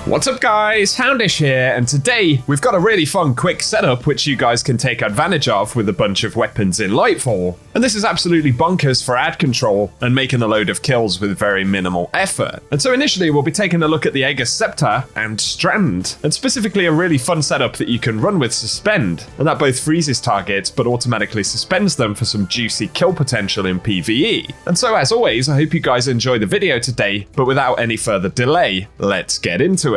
What's up guys, Houndish here, and today we've got a really fun quick setup which you guys can take advantage of with a bunch of weapons in Lightfall. And this is absolutely bonkers for ad control and making a load of kills with very minimal effort. And so initially we'll be taking a look at the Ager Scepter and Strand, and specifically a really fun setup that you can run with Suspend, and that both freezes targets but automatically suspends them for some juicy kill potential in PvE. And so as always, I hope you guys enjoy the video today, but without any further delay, let's get into it.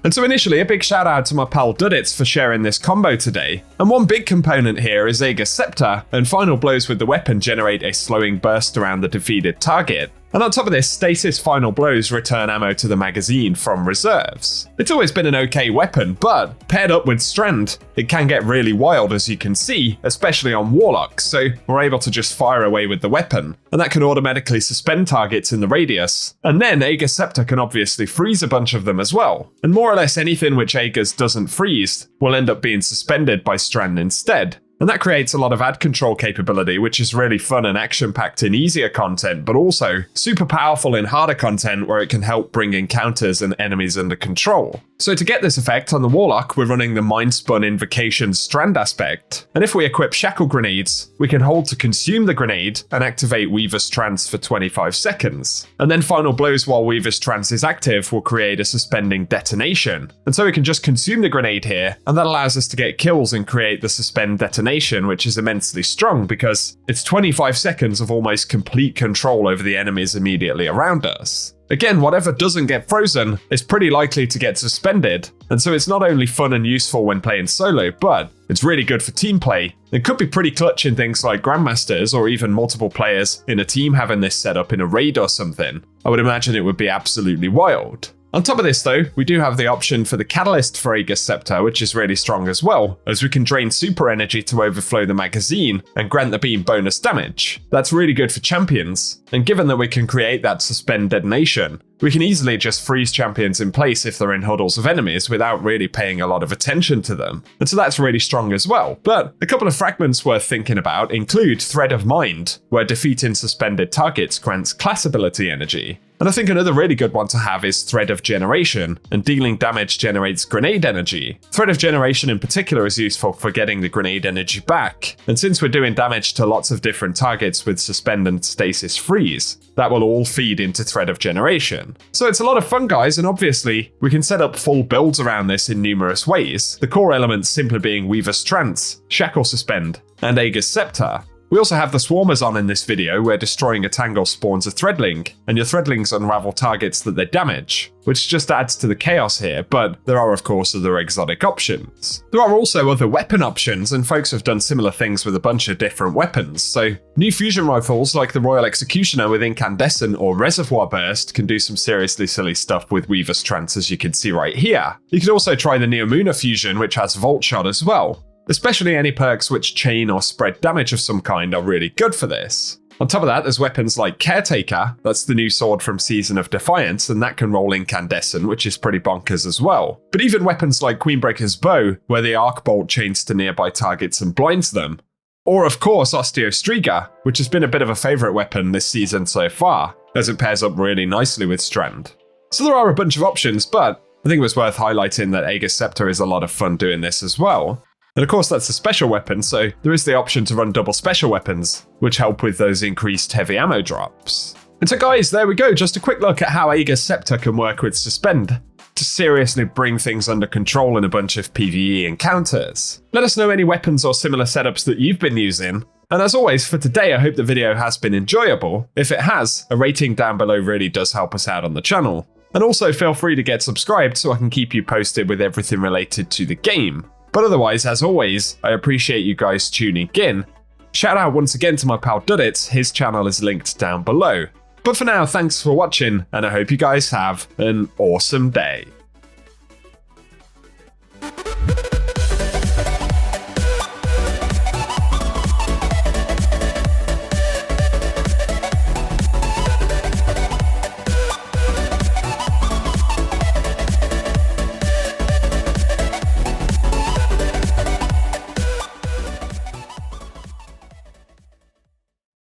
And so initially, a big shout out to my pal Duddits for sharing this combo today. And one big component here is Ager Scepter, and final blows with the weapon generate a slowing burst around the defeated target. And on top of this, Stasis final blows return ammo to the magazine from reserves. It's always been an okay weapon, but paired up with Strand, it can get really wild as you can see, especially on Warlocks, so we're able to just fire away with the weapon. And that can automatically suspend targets in the radius. And then Ager Scepter can obviously freeze a bunch of them as well. And more or less anything which Ager's doesn't freeze will end up being suspended by Strand instead. And that creates a lot of ad control capability, which is really fun and action-packed in easier content, but also super powerful in harder content where it can help bring encounters and enemies under control. So to get this effect on the Warlock, we're running the Mind-Spun Invocation Strand aspect. And if we equip Shackle Grenades, we can hold to consume the grenade and activate Weaver's Trance for 25 seconds. And then final blows while Weaver's Trance is active will create a suspending detonation. And so we can just consume the grenade here, and that allows us to get kills and create the suspend detonation, which is immensely strong because it's 25 seconds of almost complete control over the enemies immediately around us. Again, whatever doesn't get frozen is pretty likely to get suspended, and so it's not only fun and useful when playing solo, but it's really good for team play. It could be pretty clutch in things like Grandmasters or even multiple players in a team having this set up in a raid or something. I would imagine it would be absolutely wild. On top of this though, we do have the option for the Catalyst for Ager Scepter, which is really strong as well, as we can drain super energy to overflow the magazine and grant the beam bonus damage. That's really good for champions, and given that we can create that suspend detonation, we can easily just freeze champions in place if they're in huddles of enemies without really paying a lot of attention to them. And so that's really strong as well. But a couple of fragments worth thinking about include Thread of Mind, where defeating suspended targets grants class ability energy. And I think another really good one to have is Thread of Generation, and dealing damage generates grenade energy. Thread of Generation in particular is useful for getting the grenade energy back, and since we're doing damage to lots of different targets with Suspend and Stasis freeze, that will all feed into Thread of Generation. So it's a lot of fun guys, and obviously we can set up full builds around this in numerous ways, the core elements simply being Weaver's Trance, Shackle Suspend, and Ager's Scepter. We also have the Swarmers on in this video, where destroying a Tangle spawns a Threadling, and your Threadlings unravel targets that they damage, which just adds to the chaos here, but there are of course other exotic options. There are also other weapon options, and folks have done similar things with a bunch of different weapons, so new fusion rifles like the Royal Executioner with Incandescent or Reservoir Burst can do some seriously silly stuff with Weaver's Trance, as you can see right here. You could also try the Neomuna fusion, which has Volt Shot as well. Especially any perks which chain or spread damage of some kind are really good for this. On top of that, there's weapons like Caretaker, that's the new sword from Season of Defiance, and that can roll Incandescent, which is pretty bonkers as well. But even weapons like Queenbreaker's Bow, where the Arc Bolt chains to nearby targets and blinds them. Or of course Osteostriga, which has been a bit of a favourite weapon this season so far, as it pairs up really nicely with Strand. So there are a bunch of options, but I think it was worth highlighting that Ager Scepter is a lot of fun doing this as well. And of course that's a special weapon, so there is the option to run double special weapons, which help with those increased heavy ammo drops. And so guys, there we go, just a quick look at how Ager Scepter can work with Suspend to seriously bring things under control in a bunch of PvE encounters. Let us know any weapons or similar setups that you've been using. And as always, for today, I hope the video has been enjoyable. If it has, a rating down below really does help us out on the channel. And also feel free to get subscribed so I can keep you posted with everything related to the game. But otherwise, as always, I appreciate you guys tuning in. Shout out once again to my pal Duddits, his channel is linked down below. But for now, thanks for watching, and I hope you guys have an awesome day.